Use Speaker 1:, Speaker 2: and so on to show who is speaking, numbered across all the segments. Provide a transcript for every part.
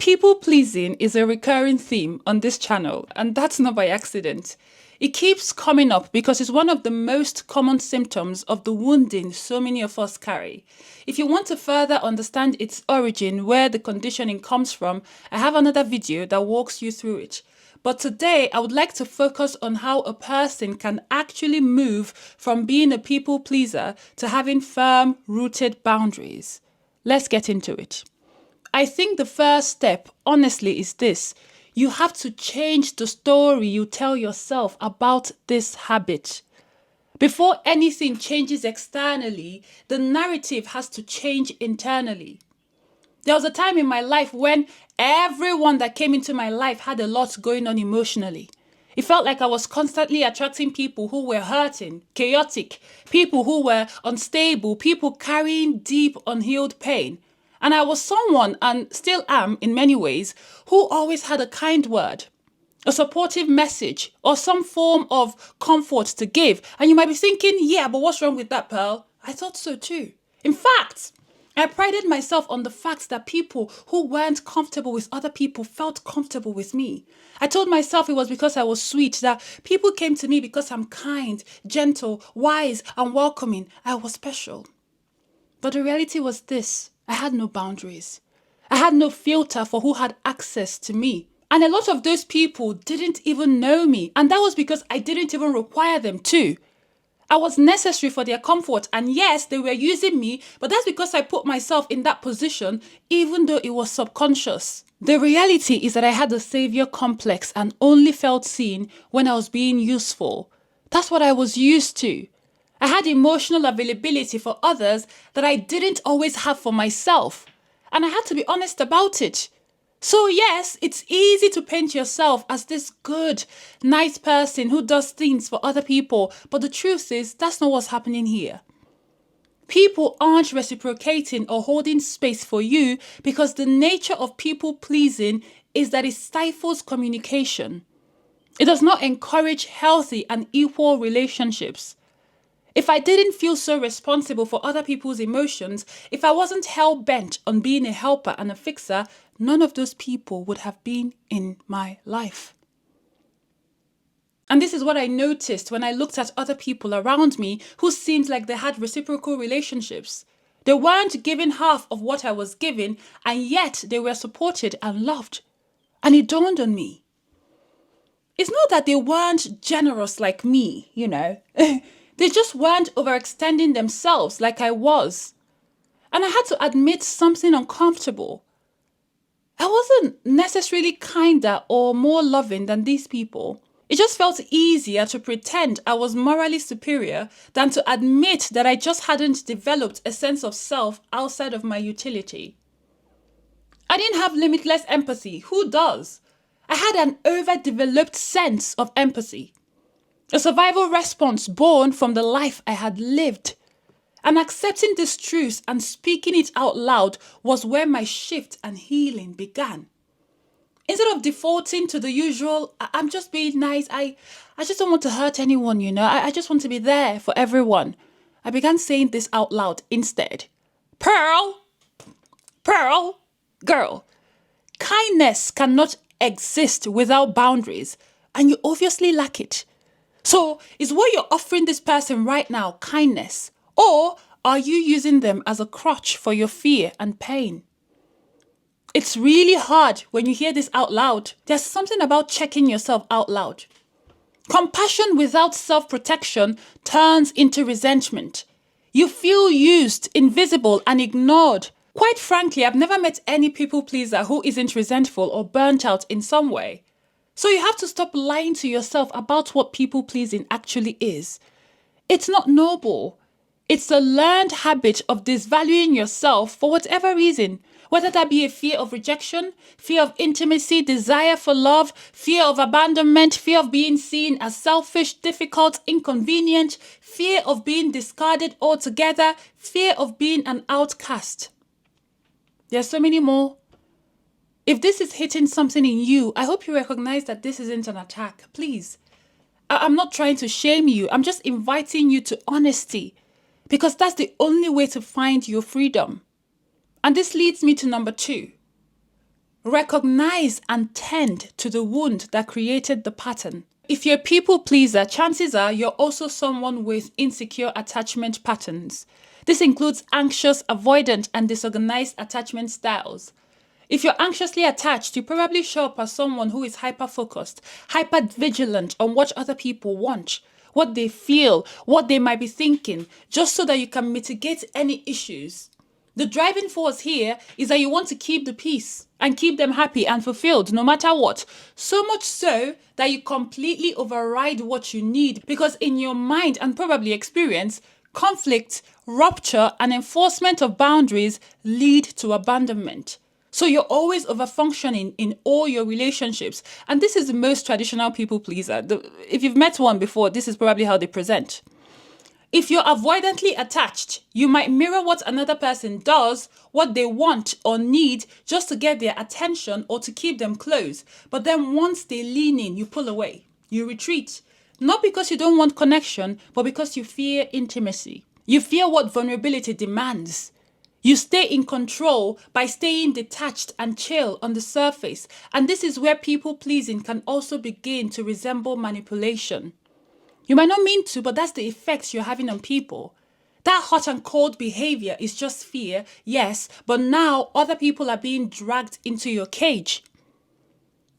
Speaker 1: People pleasing is a recurring theme on this channel, and that's not by accident. It keeps coming up because it's one of the most common symptoms of the wounding so many of us carry. If you want to further understand its origin, where the conditioning comes from, I have another video that walks you through it. But today, I would like to focus on how a person can actually move from being a people pleaser to having firm, rooted boundaries. Let's get into it. I think the first step, honestly, is this. You have to change the story you tell yourself about this habit. Before anything changes externally, the narrative has to change internally. There was a time in my life when everyone that came into my life had a lot going on emotionally. It felt like I was constantly attracting people who were hurting, chaotic, people who were unstable, people carrying deep, unhealed pain. And I was someone, and still am in many ways, who always had a kind word, a supportive message, or some form of comfort to give. And you might be thinking, yeah, but what's wrong with that, Pearl? I thought so too. In fact, I prided myself on the fact that people who weren't comfortable with other people felt comfortable with me. I told myself it was because I was sweet, that people came to me because I'm kind, gentle, wise, and welcoming. I was special. But the reality was this. I had no boundaries. I had no filter for who had access to me. And a lot of those people didn't even know me. And that was because I didn't even require them to. I was necessary for their comfort. And yes, they were using me, but that's because I put myself in that position, even though it was subconscious. The reality is that I had a savior complex and only felt seen when I was being useful. That's what I was used to. I had emotional availability for others that I didn't always have for myself. And I had to be honest about it. So yes, it's easy to paint yourself as this good, nice person who does things for other people. But the truth is, that's not what's happening here. People aren't reciprocating or holding space for you because the nature of people pleasing is that it stifles communication. It does not encourage healthy and equal relationships. If I didn't feel so responsible for other people's emotions, if I wasn't hell-bent on being a helper and a fixer, none of those people would have been in my life. And this is what I noticed when I looked at other people around me who seemed like they had reciprocal relationships. They weren't giving half of what I was giving, and yet they were supported and loved. And it dawned on me. It's not that they weren't generous like me, you know. They just weren't overextending themselves like I was. And I had to admit something uncomfortable. I wasn't necessarily kinder or more loving than these people. It just felt easier to pretend I was morally superior than to admit that I just hadn't developed a sense of self outside of my utility. I didn't have limitless empathy. Who does? I had an overdeveloped sense of empathy. A survival response born from the life I had lived. And accepting this truth and speaking it out loud was where my shift and healing began. Instead of defaulting to the usual, I'm just being nice, I just don't want to hurt anyone, you know, I just want to be there for everyone. I began saying this out loud instead. Pearl, girl, kindness cannot exist without boundaries, and you obviously lack it. So, is what you're offering this person right now kindness? Or are you using them as a crutch for your fear and pain? It's really hard when you hear this out loud. There's something about checking yourself out loud. Compassion without self-protection turns into resentment. You feel used, invisible, and ignored. Quite frankly, I've never met any people pleaser who isn't resentful or burnt out in some way. So you have to stop lying to yourself about what people pleasing actually is. It's not noble. It's a learned habit of disvaluing yourself for whatever reason, whether that be a fear of rejection, fear of intimacy, desire for love, fear of abandonment, fear of being seen as selfish, difficult, inconvenient, fear of being discarded altogether, fear of being an outcast. There's so many more. If this is hitting something in you, I hope you recognize that this isn't an attack. Please. I'm not trying to shame you. I'm just inviting you to honesty, because that's the only way to find your freedom. And this leads me to number 2. Recognize and tend to the wound that created the pattern. If you're a people pleaser, chances are you're also someone with insecure attachment patterns. This includes anxious, avoidant, and disorganized attachment styles. If you're anxiously attached, you probably show up as someone who is hyper-focused, hyper-vigilant on what other people want, what they feel, what they might be thinking, just so that you can mitigate any issues. The driving force here is that you want to keep the peace and keep them happy and fulfilled no matter what. So much so that you completely override what you need, because in your mind and probably experience, conflict, rupture, and enforcement of boundaries lead to abandonment. So you're always overfunctioning in all your relationships. And this is the most traditional people pleaser. If you've met one before, this is probably how they present. If you're avoidantly attached, you might mirror what another person does, what they want or need, just to get their attention or to keep them close. But then once they lean in, you pull away. You retreat. Not because you don't want connection, but because you fear intimacy. You fear what vulnerability demands. You stay in control by staying detached and chill on the surface. And this is where people pleasing can also begin to resemble manipulation. You might not mean to, but that's the effects you're having on people. That hot and cold behavior is just fear, yes, but now other people are being dragged into your cage.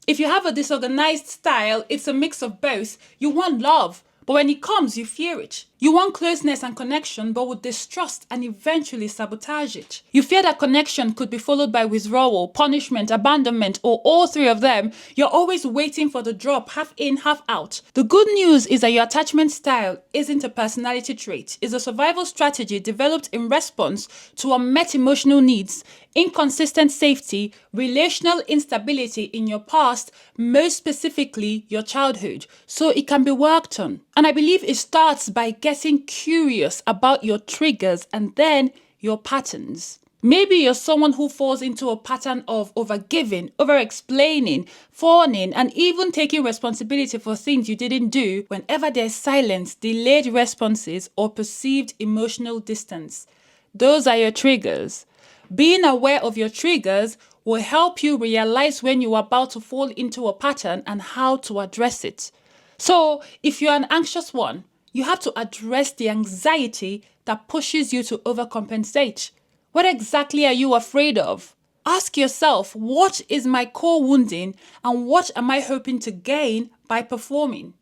Speaker 1: If you have a disorganized style, it's a mix of both. You want love, but when it comes, you fear it. You want closeness and connection, but would distrust and eventually sabotage it. You fear that connection could be followed by withdrawal, punishment, abandonment, or all three of them. You're always waiting for the drop, half in, half out. The good news is that your attachment style isn't a personality trait. It's a survival strategy developed in response to unmet emotional needs, inconsistent safety, relational instability in your past, most specifically your childhood. So it can be worked on. And I believe it starts by getting curious about your triggers and then your patterns. Maybe you're someone who falls into a pattern of overgiving, over-explaining, fawning, and even taking responsibility for things you didn't do whenever there's silence, delayed responses, or perceived emotional distance. Those are your triggers. Being aware of your triggers will help you realize when you are about to fall into a pattern and how to address it. So, if you're an anxious one, you have to address the anxiety that pushes you to overcompensate. What exactly are you afraid of? Ask yourself, what is my core wounding and what am I hoping to gain by performing?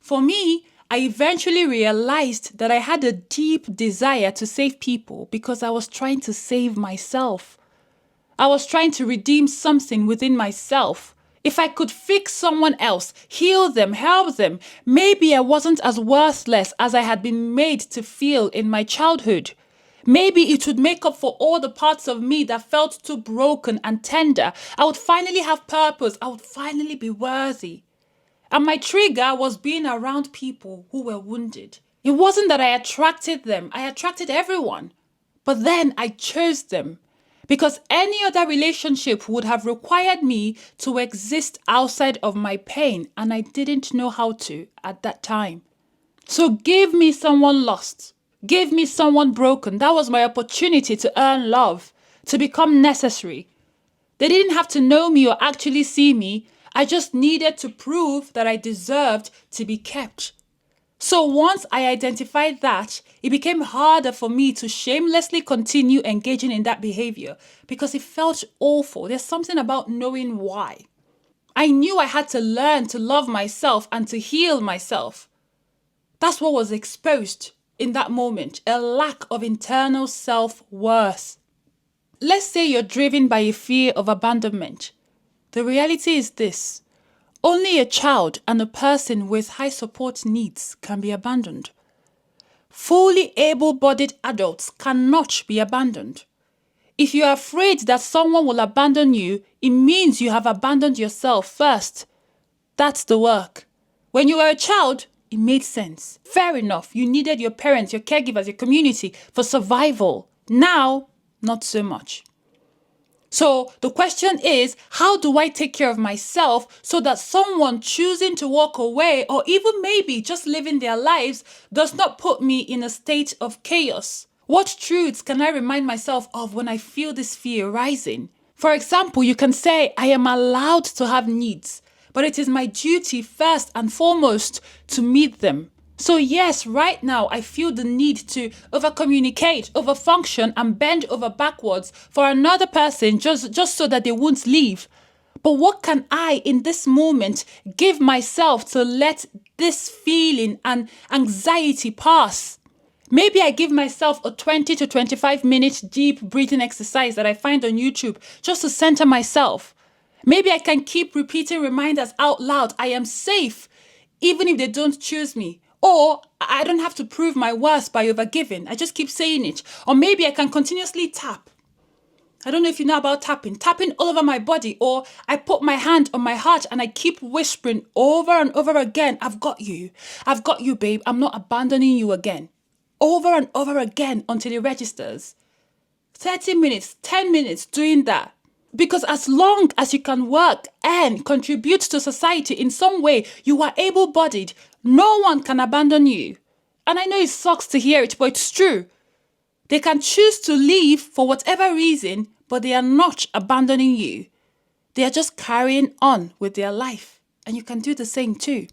Speaker 1: For me, I eventually realized that I had a deep desire to save people because I was trying to save myself. I was trying to redeem something within myself. If I could fix someone else, heal them, help them, maybe I wasn't as worthless as I had been made to feel in my childhood. Maybe it would make up for all the parts of me that felt too broken and tender. I would finally have purpose. I would finally be worthy. And my trigger was being around people who were wounded. It wasn't that I attracted them. I attracted everyone. But then I chose them. Because any other relationship would have required me to exist outside of my pain, and I didn't know how to at that time. So give me someone lost. Give me someone broken. That was my opportunity to earn love, to become necessary. They didn't have to know me or actually see me. I just needed to prove that I deserved to be kept. So once I identified that, it became harder for me to shamelessly continue engaging in that behavior because it felt awful. There's something about knowing why. I knew I had to learn to love myself and to heal myself. That's what was exposed in that moment, a lack of internal self-worth. Let's say you're driven by a fear of abandonment. The reality is this. Only a child and a person with high support needs can be abandoned. Fully able-bodied adults cannot be abandoned. If you are afraid that someone will abandon you, it means you have abandoned yourself first. That's the work. When you were a child, it made sense. Fair enough, you needed your parents, your caregivers, your community for survival. Now, not so much. So the question is, how do I take care of myself so that someone choosing to walk away or even maybe just living their lives does not put me in a state of chaos? What truths can I remind myself of when I feel this fear rising? For example, you can say, I am allowed to have needs, but it is my duty first and foremost to meet them. So yes, right now I feel the need to over-communicate, over-function, and bend over backwards for another person just so that they won't leave. But what can I, in this moment, give myself to let this feeling and anxiety pass? Maybe I give myself a 20 to 25 minute deep breathing exercise that I find on YouTube just to center myself. Maybe I can keep repeating reminders out loud. I am safe, even if they don't choose me. Or I don't have to prove my worth by overgiving. I just keep saying it. Or maybe I can continuously tap. I don't know if you know about tapping all over my body, or I put my hand on my heart and I keep whispering over and over again, I've got you, babe, I'm not abandoning you again. Over and over again until it registers. 30 minutes, 10 minutes doing that. Because as long as you can work and contribute to society in some way, you are able-bodied, no one can abandon you. And I know it sucks to hear it, but it's true. They can choose to leave for whatever reason, but they are not abandoning you. They are just carrying on with their life. And you can do the same too.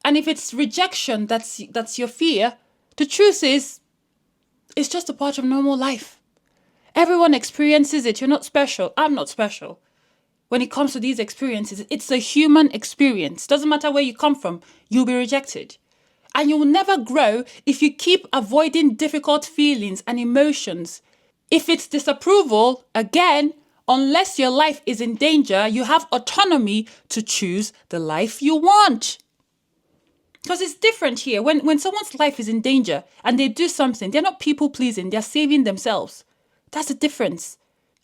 Speaker 1: And if it's rejection that's your fear, the truth is, it's just a part of normal life. Everyone experiences it. You're not special. I'm not special. When it comes to these experiences, it's a human experience. Doesn't matter where you come from, you'll be rejected. And you will never grow if you keep avoiding difficult feelings and emotions. If it's disapproval, again, unless your life is in danger, you have autonomy to choose the life you want. Because it's different here. When someone's life is in danger and they do something, they're not people pleasing, they're saving themselves. That's the difference.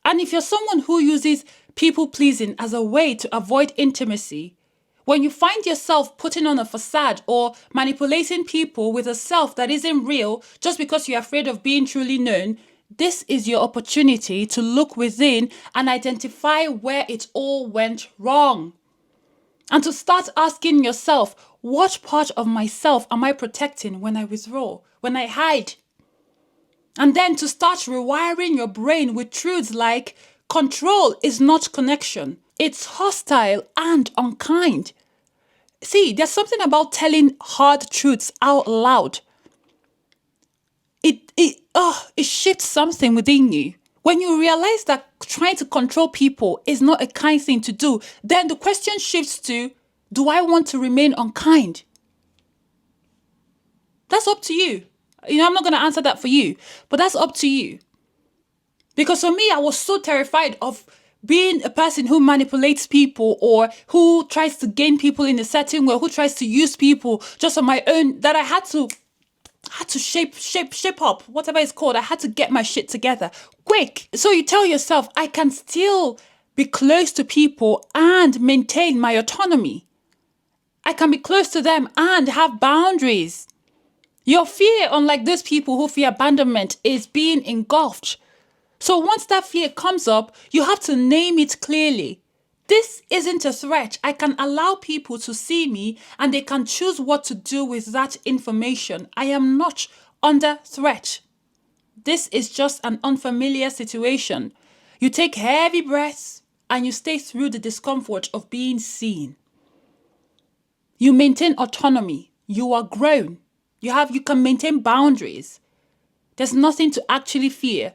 Speaker 1: And if you're someone who uses people pleasing as a way to avoid intimacy, when you find yourself putting on a facade or manipulating people with a self that isn't real just because you're afraid of being truly known, this is your opportunity to look within and identify where it all went wrong. And to start asking yourself, what part of myself am I protecting when I withdraw, when I hide? And then to start rewiring your brain with truths like control is not connection. It's hostile and unkind. See, there's something about telling hard truths out loud. It shifts something within you. When you realize that trying to control people is not a kind thing to do, then the question shifts to, do I want to remain unkind? That's up to you. I'm not going to answer that for you, but that's up to you. Because for me, I was so terrified of being a person who manipulates people or who tries to gain people in a certain way, who tries to use people just on my own, that I had to shape up, whatever it's called. I had to get my shit together quick. So you tell yourself, I can still be close to people and maintain my autonomy. I can be close to them and have boundaries. Your fear, unlike those people who fear abandonment, is being engulfed. So once that fear comes up, you have to name it clearly. This isn't a threat. I can allow people to see me and they can choose what to do with that information. I am not under threat. This is just an unfamiliar situation. You take heavy breaths and you stay through the discomfort of being seen. You maintain autonomy. You are grown. You can maintain boundaries. There's nothing to actually fear.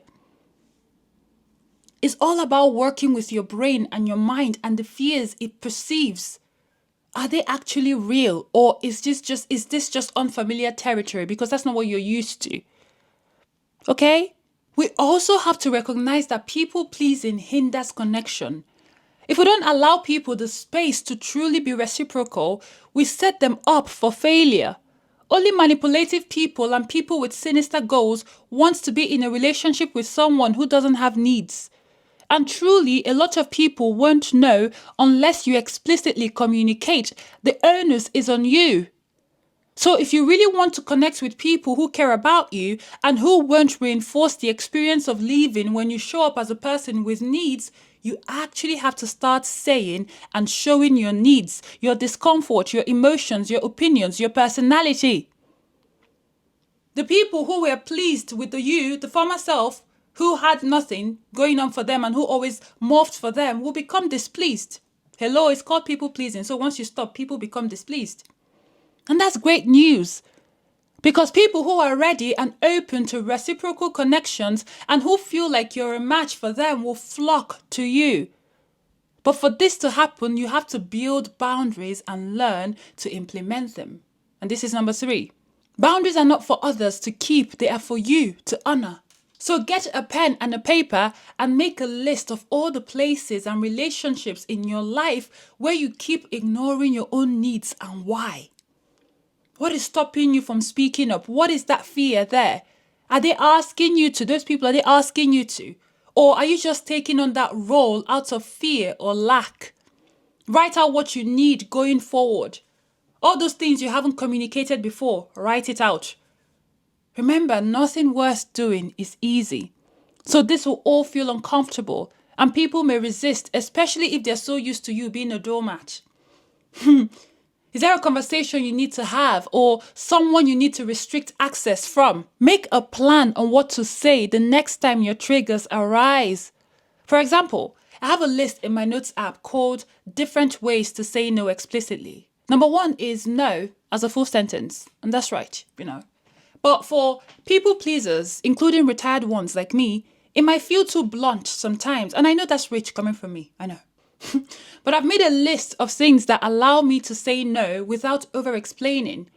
Speaker 1: It's all about working with your brain and your mind and the fears it perceives. Are they actually real, or is this just unfamiliar territory because that's not what you're used to? Okay? We also have to recognize that people pleasing hinders connection. If we don't allow people the space to truly be reciprocal, we set them up for failure. Only manipulative people and people with sinister goals want to be in a relationship with someone who doesn't have needs. And truly, a lot of people won't know unless you explicitly communicate. The onus is on you. So if you really want to connect with people who care about you and who won't reinforce the experience of leaving when you show up as a person with needs, you actually have to start saying and showing your needs, your discomfort, your emotions, your opinions, your personality. The people who were pleased with the former self, who had nothing going on for them and who always morphed for them will become displeased. Hello, it's called people pleasing. So once you stop, people become displeased. And that's great news. Because people who are ready and open to reciprocal connections and who feel like you're a match for them will flock to you. But for this to happen, you have to build boundaries and learn to implement them. And this is number 3. Boundaries are not for others to keep, they are for you to honor. So get a pen and a paper and make a list of all the places and relationships in your life where you keep ignoring your own needs and why. What is stopping you from speaking up? What is that fear there? Are they asking you to? Those people, are they asking you to? Or are you just taking on that role out of fear or lack? Write out what you need going forward. All those things you haven't communicated before, write it out. Remember, nothing worth doing is easy. So this will all feel uncomfortable and people may resist, especially if they're so used to you being a doormat. Is there a conversation you need to have or someone you need to restrict access from? Make a plan on what to say the next time your triggers arise. For example, I have a list in my notes app called Different Ways to Say No Explicitly. Number 1 is no as a full sentence. And that's right, But for people pleasers, including retired ones like me, it might feel too blunt sometimes. And I know that's rich coming from me. I know. But I've made a list of things that allow me to say no without over-explaining.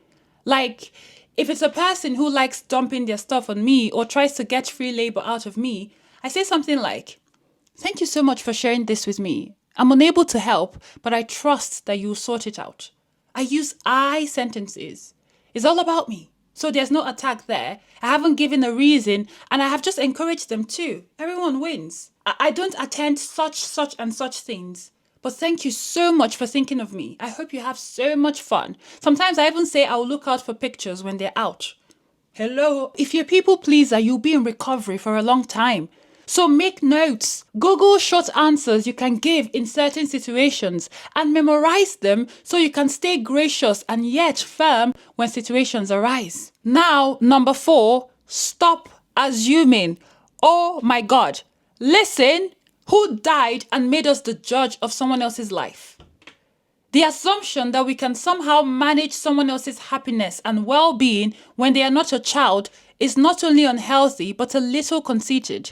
Speaker 1: Like, if it's a person who likes dumping their stuff on me or tries to get free labor out of me, I say something like, "Thank you so much for sharing this with me. I'm unable to help, but I trust that you'll sort it out." I use I sentences. It's all about me. So there's no attack there. I haven't given a reason and I have just encouraged them too. Everyone wins. I don't attend such and such things. But thank you so much for thinking of me. I hope you have so much fun. Sometimes I even say I'll look out for pictures when they're out. Hello. If you're a people pleaser, you'll be in recovery for a long time. So make notes. Google short answers you can give in certain situations and memorize them so you can stay gracious and yet firm when situations arise. Now, number 4, stop assuming. Oh my God. Listen, who died and made us the judge of someone else's life? The assumption that we can somehow manage someone else's happiness and well-being when they are not a child is not only unhealthy, but a little conceited.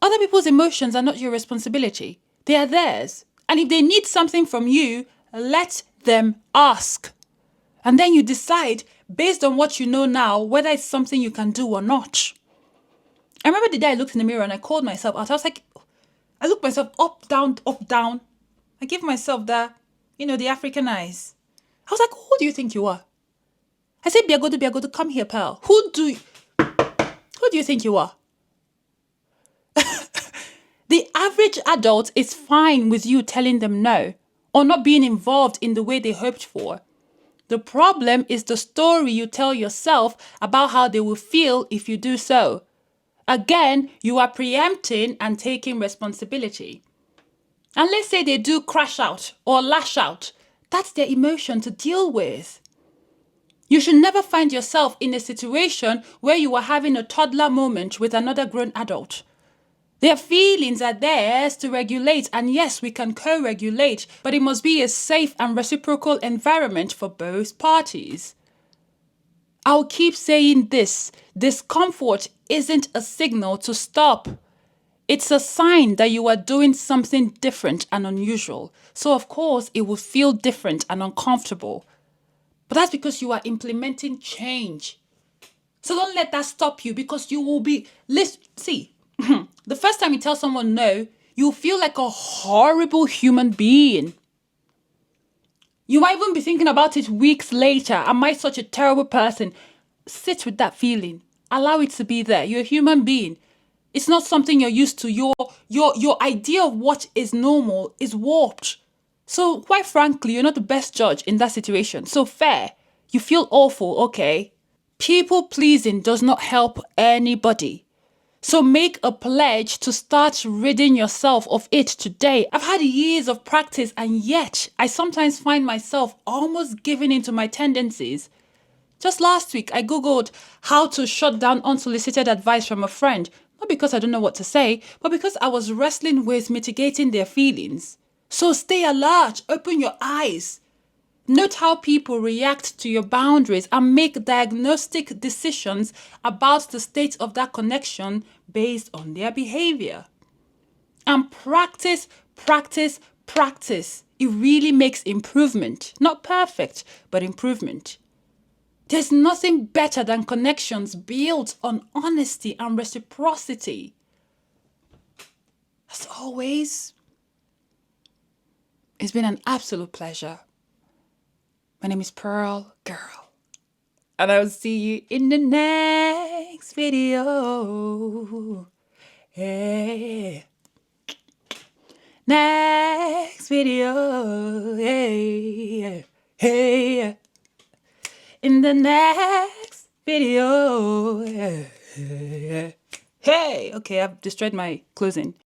Speaker 1: Other people's emotions are not your responsibility. They are theirs. And if they need something from you, let them ask. And then you decide, based on what you know now, whether it's something you can do or not. I remember the day I looked in the mirror and I called myself out. I was like, I looked myself up, down, up, down. I give myself the African eyes. I was like, who do you think you are? I said, Biagodo, come here, pal. Who do you think you are? The average adult is fine with you telling them no or not being involved in the way they hoped for. The problem is the story you tell yourself about how they will feel if you do so. Again, you are preempting and taking responsibility. And let's say they do crash out or lash out. That's their emotion to deal with. You should never find yourself in a situation where you are having a toddler moment with another grown adult. Their feelings are theirs to regulate, and yes, we can co-regulate, but it must be a safe and reciprocal environment for both parties. I'll keep saying this. Discomfort isn't a signal to stop. It's a sign that you are doing something different and unusual. So of course, it will feel different and uncomfortable. But that's because you are implementing change. So don't let that stop you because you will be... See, the first time you tell someone no, you'll feel like a horrible human being. You might even be thinking about it weeks later. Am I such a terrible person? Sit with that feeling. Allow it to be there. You're a human being. It's not something you're used to. Your idea of what is normal is warped. So quite frankly, you're not the best judge in that situation. So fair. You feel awful, okay? People pleasing does not help anybody. So make a pledge to start ridding yourself of it today. I've had years of practice and yet I sometimes find myself almost giving into my tendencies. Just last week, I Googled how to shut down unsolicited advice from a friend. Not because I don't know what to say, but because I was wrestling with mitigating their feelings. So stay alert, open your eyes. Note how people react to your boundaries and make diagnostic decisions about the state of that connection based on their behavior. And practice, practice, practice. It really makes improvement. Not perfect, but improvement. There's nothing better than connections built on honesty and reciprocity. As always, it's been an absolute pleasure. My name is Pearl Girl, and I will see you in the next video. Hey. Next video. Hey. Hey. In the next video. Hey. Okay, I've destroyed my closing.